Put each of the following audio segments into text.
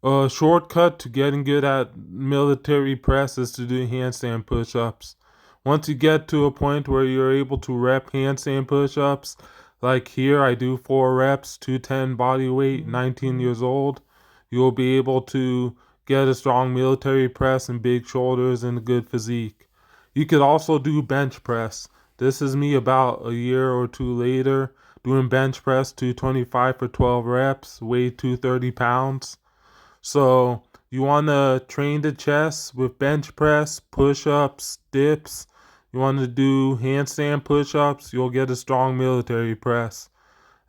A shortcut to getting good at military press is to do handstand push-ups. Once you get to a point where you're able to rep handstand push-ups, like here I do 4 reps, 210 body weight, 19 years old, you'll be able to get a strong military press and big shoulders and a good physique. You could also do bench press. This is me about a year or two later doing bench press 225 for 12 reps, weigh 230 pounds. So you want to train the chest with bench press, push-ups, dips. You want to do handstand push-ups, you'll get a strong military press.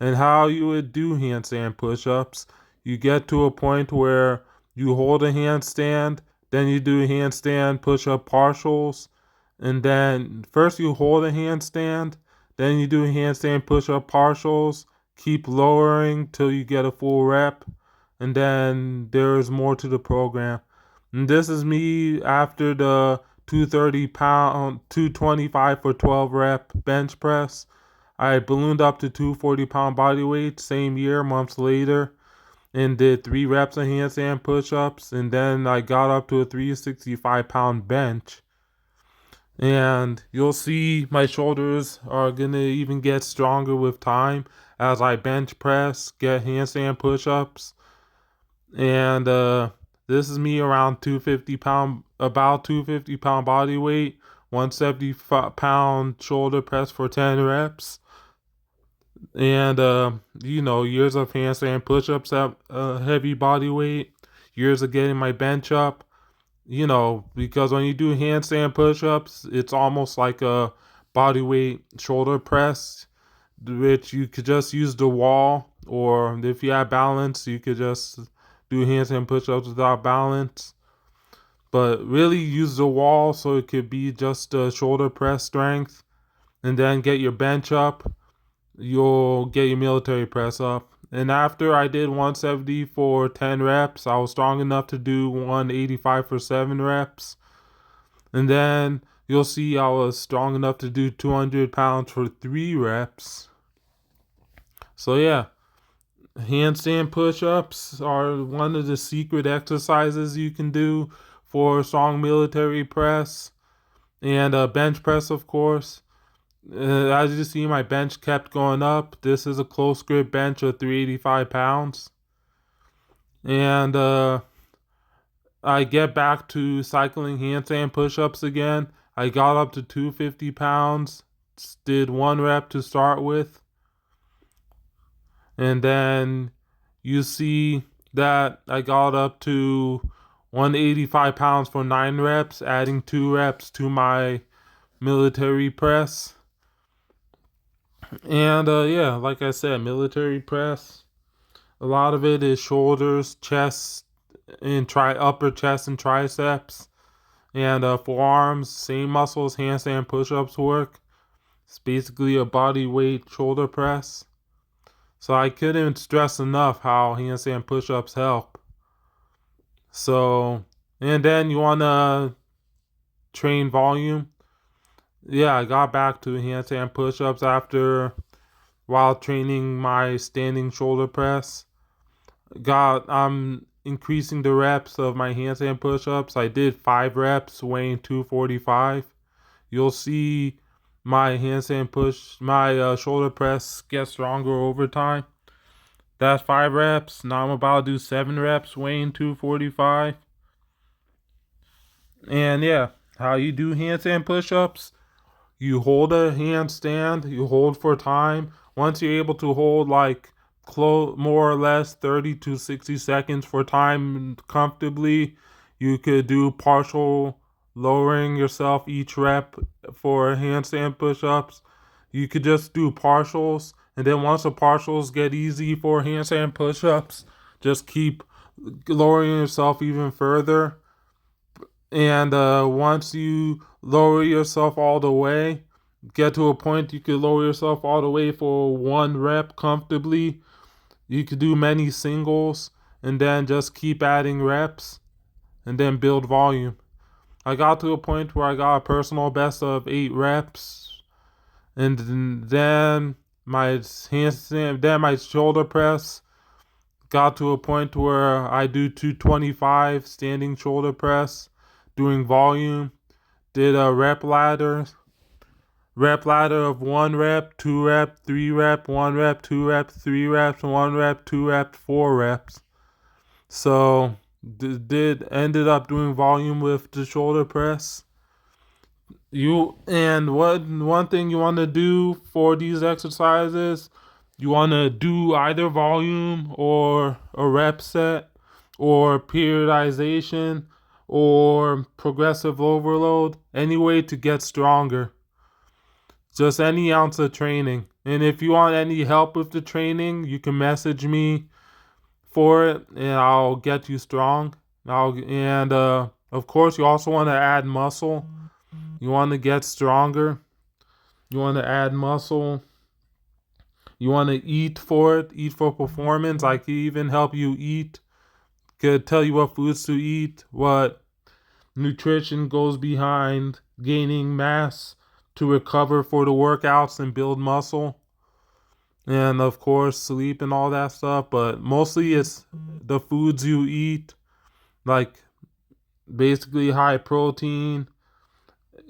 And how you would do handstand push-ups, you get to a point where you hold a handstand, then you do handstand push-up partials, and then first you hold a handstand, then you do handstand push-up partials, keep lowering till you get a full rep, and then there's more to the program. And this is me after the 230 pound, 225 for 12 rep bench press. I ballooned up to 240 pound body weight same year, months later, and did 3 reps of handstand push ups. And then I got up to a 365 pound bench. And you'll see my shoulders are gonna even get stronger with time as I bench press, get handstand push ups, and this is me around 250 pound, about 250 pound body weight, 170 pound shoulder press for 10 reps, and years of handstand push-ups at heavy body weight, years of getting my bench up. Because when you do handstand push-ups, it's almost like a body weight shoulder press, which you could just use the wall, or if you have balance, you could just do handstand push-ups without balance. But really use the wall so it could be just a shoulder press strength, and then get your bench up. You'll get your military press up. And after I did 170 for 10 reps, I was strong enough to do 185 for 7 reps. And then you'll see I was strong enough to do 200 pounds for 3 reps. So, yeah, handstand push ups are one of the secret exercises you can do for strong military press. And bench press, of course. As you see, my bench kept going up. This is a close grip bench of 385 pounds. And I get back to cycling handstand push ups again. I got up to 250 pounds, did 1 rep to start with. And then you see that I got up to 185 pounds for 9 reps, adding 2 reps to my military press. And yeah, like I said, military press. A lot of it is shoulders, chest, and upper chest and triceps, and forearms. Same muscles handstand push-ups work. It's basically a body weight shoulder press. So I couldn't stress enough how handstand push-ups help. So, and then you wanna train volume. Yeah, I got back to handstand push-ups after while training my standing shoulder press. I'm increasing the reps of my handstand push-ups. I did 5 reps weighing 245. You'll see my shoulder press get stronger over time. That's 5 reps. Now I'm about to do 7 reps weighing 245. And yeah, how you do handstand push-ups, you hold a handstand, you hold for time. Once you're able to hold like more or less 30 to 60 seconds for time comfortably, you could do partial lowering yourself each rep for handstand push-ups. You could just do partials, and then once the partials get easy for handstand push-ups, just keep lowering yourself even further. And once you lower yourself all the way, get to a point you could lower yourself all the way for 1 rep comfortably. You could do many singles and then just keep adding reps and then build volume. I got to a point where I got a personal best of 8 reps, and then my handstand, then my shoulder press got to a point where I do 225 standing shoulder press, doing volume. Did a rep ladder of 1 rep, 2 rep, 3 rep, 1 rep, 2 rep, 3 reps, 1 rep, 2 reps, 4 reps. So ended up doing volume with the shoulder press. One thing you want to do for these exercises, you want to do either volume or a rep set or periodization or progressive overload, any way to get stronger. Just any ounce of training. And if you want any help with the training, you can message me for it and I'll get you strong. Of course, you also want to add muscle. You want to get stronger. You want to add muscle. You want to eat for it, eat for performance. I can even help you eat. Could tell you what foods to eat, what nutrition goes behind gaining mass to recover for the workouts and build muscle. And of course, sleep and all that stuff. But mostly it's the foods you eat, like basically high protein,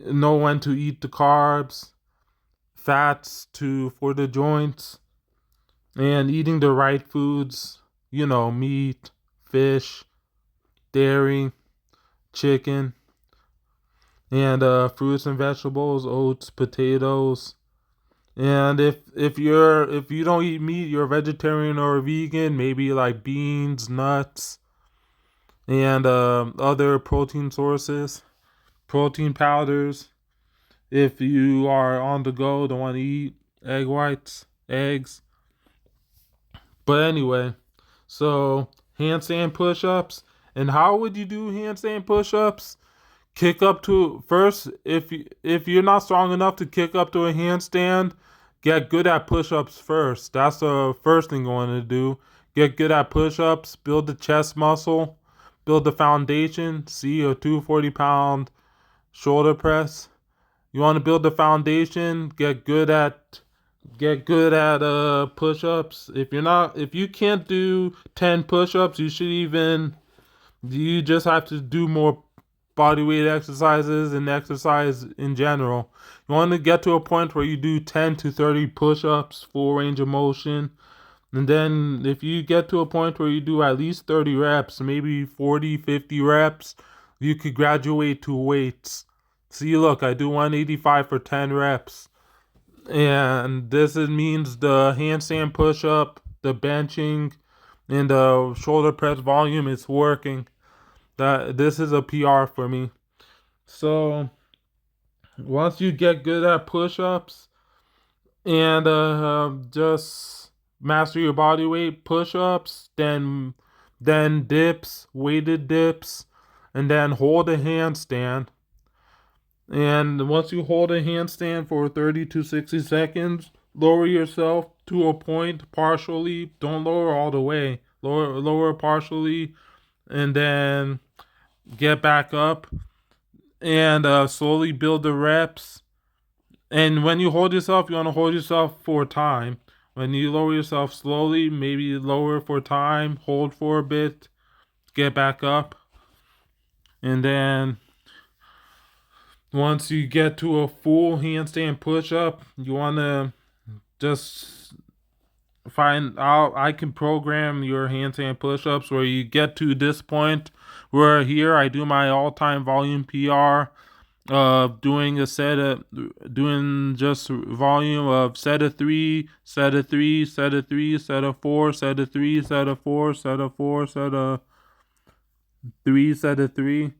know when to eat the carbs, fats for the joints, and eating the right foods, meat, fish, dairy, chicken, and fruits and vegetables, oats, potatoes. And if you don't eat meat, you're a vegetarian or a vegan, maybe like beans, nuts, and other protein sources, protein powders. If you are on the go, don't want to eat egg whites, eggs. But anyway, so handstand push-ups. And how would you do handstand push-ups? Kick up to first. If you're not strong enough to kick up to a handstand, get good at push-ups first. That's the first thing you want to do. Get good at push-ups, build the chest muscle, build the foundation. See a 240-pound shoulder press. You want to build the foundation, get good at push-ups. If you can't do 10 push-ups, you just have to do more body weight exercises and exercise in general. You want to get to a point where you do 10 to 30 push-ups, full range of motion. And then if you get to a point where you do at least 30 reps, maybe 40, 50 reps, you could graduate to weights. See, look, I do 185 for 10 reps. And means the handstand push-up, the benching, and the shoulder press volume is working. This is a PR for me. So once you get good at push-ups and just master your body weight, push-ups, then dips, weighted dips, and then hold a handstand. And once you hold a handstand for 30 to 60 seconds, lower yourself to a point partially. Don't lower all the way. Lower partially, and then get back up and slowly build the reps. And when you hold yourself, you want to hold yourself for time. When you lower yourself slowly, maybe lower for time, hold for a bit, get back up. And then once you get to a full handstand push-up, you want to just find out. I can program your handstand push-ups where you get to this point where here I do my all-time volume PR doing just volume of set of 3, set of 3, set of 3, set of 4, set of 3, set of 4, set of 4, set of 3, set of 3.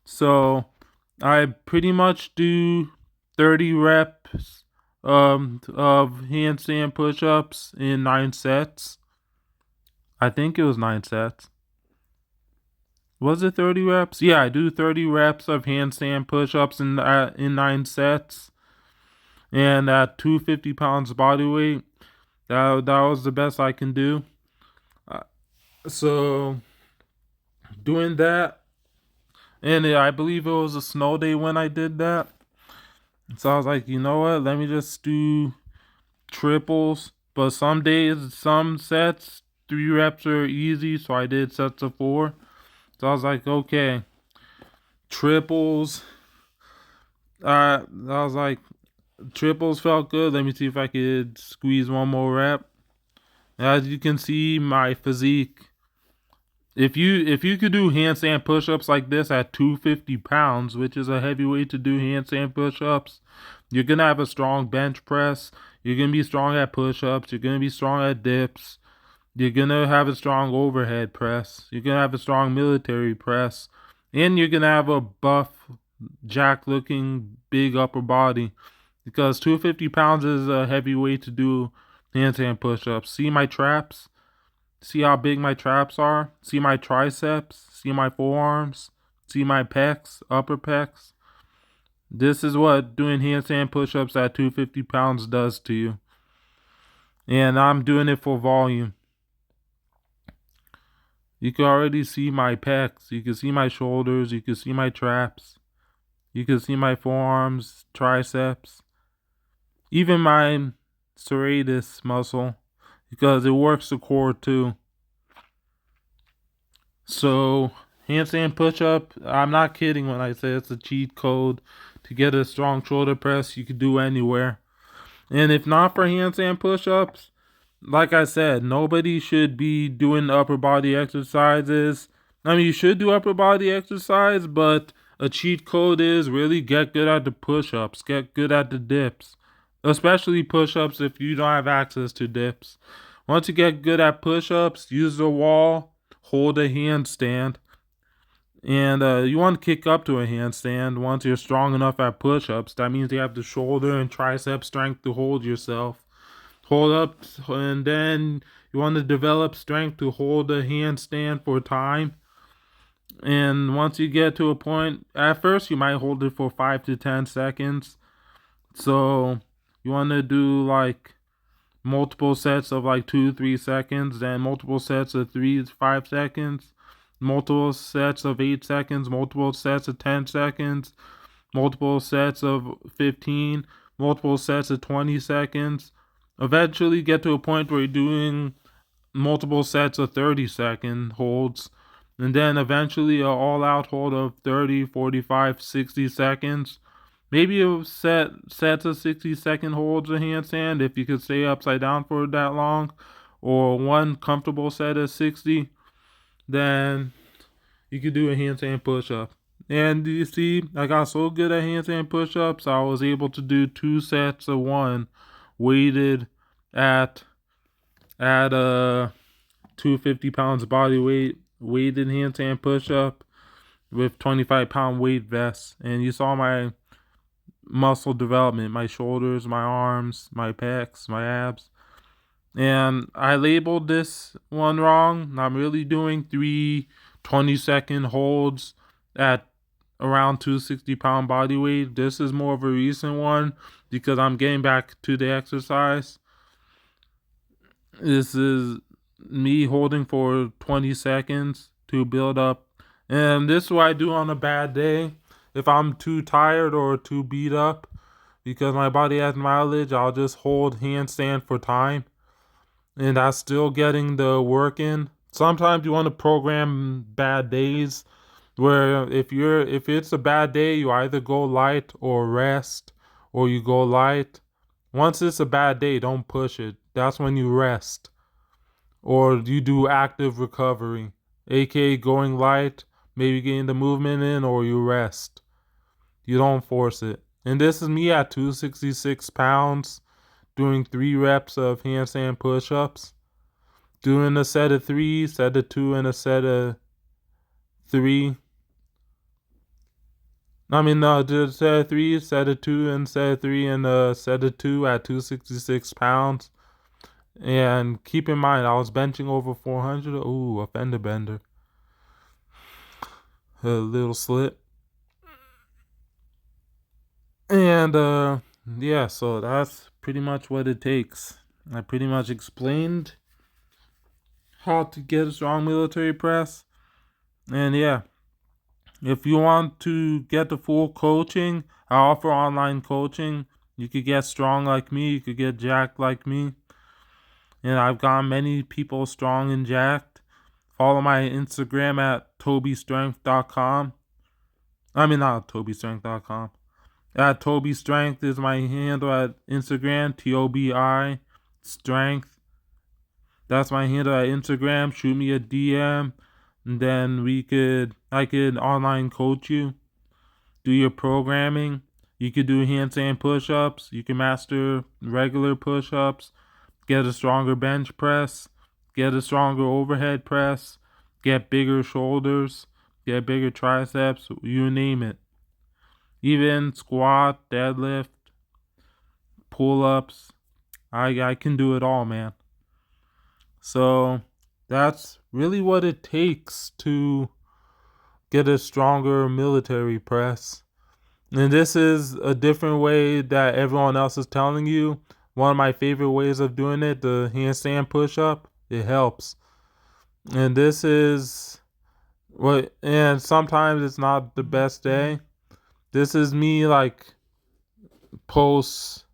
So I pretty much do 30 reps of handstand push-ups in 9 sets. I think it was 9 sets. Was it 30 reps? Yeah, I do 30 reps of handstand push-ups in 9 sets. And at 250 pounds body weight, that was the best I can do. So doing that, and I believe it was a snow day when I did that. So I was like, you know what? Let me just do triples. But some days, some sets, 3 reps are easy, so I did sets of 4. So I was like, okay, triples. I was like, triples felt good. Let me see if I could squeeze one more rep. As you can see, my physique. If you could do handstand push-ups like this at 250 pounds, which is a heavy weight to do handstand push-ups, you're gonna have a strong bench press. You're gonna be strong at push-ups. You're gonna be strong at dips. You're gonna have a strong overhead press. You're gonna have a strong military press, and you're gonna have a buff, jack-looking big upper body, because 250 pounds is a heavy weight to do handstand push-ups. See my traps? See how big my traps are? See my triceps? See my forearms? See my pecs, upper pecs? This is what doing handstand push-ups at 250 pounds does to you. And I'm doing it for volume. You can already see my pecs. You can see my shoulders. You can see my traps. You can see my forearms, triceps. Even my serratus muscle, because it works the core too. So, handstand push-up, I'm not kidding when I say it's a cheat code to get a strong shoulder press you could do anywhere. And if not for handstand push-ups, like I said, nobody should be doing upper body exercises. I mean, you should do upper body exercise, but a cheat code is really get good at the push-ups, get good at the dips. Especially push-ups if you don't have access to dips. Once you get good at push-ups, use the wall, hold a handstand. And you want to kick up to a handstand once you're strong enough at push-ups. That means you have the shoulder and tricep strength to hold yourself. Hold up, and then you want to develop strength to hold a handstand for time. And once you get to a point, at first you might hold it for 5 to 10 seconds. So you want to do like multiple sets of like 2-3 seconds, then multiple sets of 3-5 seconds, multiple sets of 8 seconds, multiple sets of 10 seconds, multiple sets of 15, multiple sets of 20 seconds. Eventually get to a point where you're doing multiple sets of 30-second holds, and then eventually an all-out hold of 30, 45, 60 seconds. Maybe a sets of 60-second holds of handstand if you could stay upside down for that long, or one comfortable set of 60. Then you could do a handstand push-up. And you see, I got so good at handstand push-ups, I was able to do 2 sets of 1 weighted at 250 pounds body weight, weighted handstand push-up with 25-pound weight vests. And you saw my muscle development, my shoulders, my arms, my pecs, my abs. And I labeled this one wrong. I'm really doing 3 20-second holds at around 260-pound body weight. This is more of a recent one because I'm getting back to the exercise. This is me holding for 20 seconds to build up. And this is what I do on a bad day. If I'm too tired or too beat up because my body has mileage, I'll just hold handstand for time. And that's still getting the work in. Sometimes you want to program bad days where if it's a bad day, you either go light or rest, or you go light. Once it's a bad day, don't push it. That's when you rest. Or you do active recovery, aka going light, maybe getting the movement in, or you rest. You don't force it. And this is me at 266 pounds doing 3 reps of handstand push-ups. Doing a set of 3, set of 2, and a set of 3. Did a set of 3, set of 2, and set of 3, and a set of 2 at 266 pounds. And keep in mind, I was benching over 400. Ooh, a fender bender. A little slip. And, yeah, so that's pretty much what it takes. I pretty much explained how to get a strong military press. And yeah, if you want to get the full coaching, I offer online coaching. You could get strong like me, you could get jacked like me. and I've gotten many people strong and jacked. Follow my Instagram at tobystrength.com. I mean, not tobystrength.com. At Toby Strength is my handle at Instagram. TOBI Strength. That's my handle at Instagram. Shoot me a DM, and then I could online coach you, do your programming. You could do handstand push-ups. You can master regular push-ups. Get a stronger bench press. Get a stronger overhead press. Get bigger shoulders. Get bigger triceps. You name it. Even squat, deadlift, pull-ups. I can do it all, man. So that's really what it takes to get a stronger military press. And this is a different way that everyone else is telling you. One of my favorite ways of doing it, the handstand push-up, it helps. And this is what, and sometimes it's not the best day. This is me like post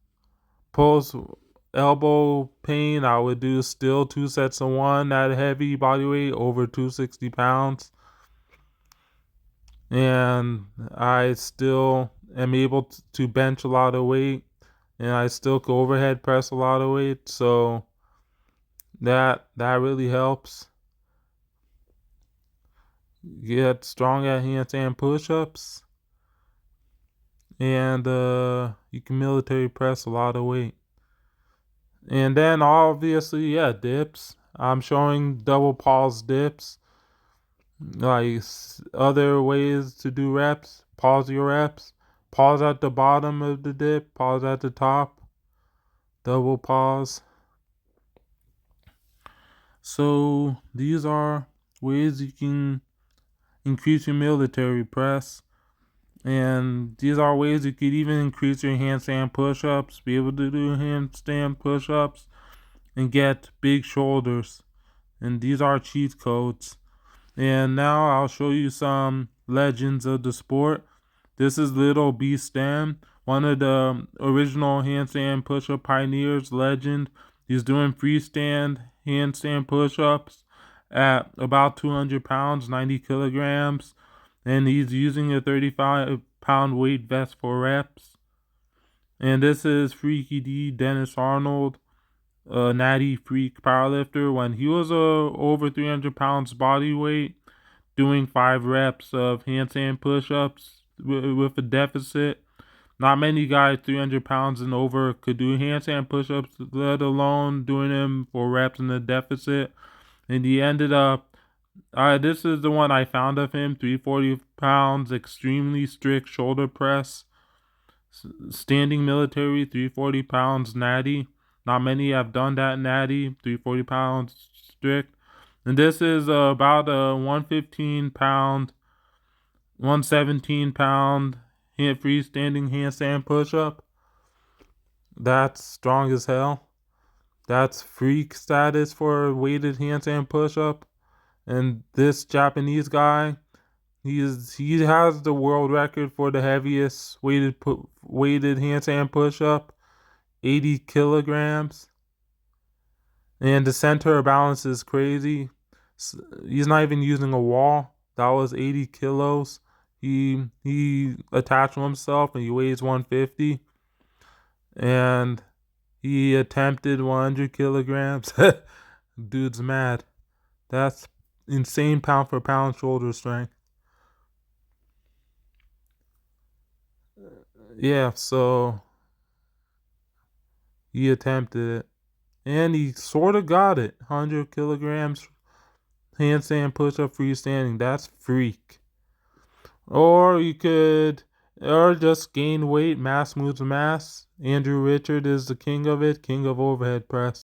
elbow pain. I would do still 2 sets of 1 at heavy body weight over 260 pounds. And I still am able to bench a lot of weight, and I still can overhead press a lot of weight. So that really helps. Get strong at handstand push-ups, and you can military press a lot of weight. And then obviously, yeah, dips. I'm showing double pause dips. Like other ways to do reps, pause your reps. Pause at the bottom of the dip, pause at the top, double pause. So these are ways you can increase your military press. And these are ways you could even increase your handstand push-ups, be able to do handstand push-ups, and get big shoulders. And these are cheat codes. And now I'll show you some legends of the sport. This is Little B Stem, one of the original handstand push-up pioneers, legend. He's doing freestand handstand push-ups at about 200 pounds, 90 kilograms. And he's using a 35-pound weight vest for reps. And this is Freaky D, Dennis Arnold, a natty freak powerlifter. When he was over 300 pounds body weight, doing 5 reps of handstand push-ups with a deficit. Not many guys 300 pounds and over could do handstand push-ups, let alone doing them for reps in a deficit. And he ended up, this is the one I found of him, 340 pounds, extremely strict shoulder press. Standing military, 340 pounds natty. Not many have done that natty, 340 pounds strict. And this is about a 117 pound freestanding handstand push-up. That's strong as hell. That's freak status for a weighted handstand push-up. And this Japanese guy, he has the world record for the heaviest weighted handstand push-up, 80 kilograms. And the center of balance is crazy. He's not even using a wall. That was 80 kilos. He attached to himself, and he weighs 150. And he attempted 100 kilograms. Dude's mad. That's insane pound for pound shoulder strength. Yeah, so he attempted it. And he sort of got it. 100 kilograms handstand push-up freestanding. That's freak. Or just gain weight. Mass moves mass. Andrew Richard is the king of it. King of overhead press.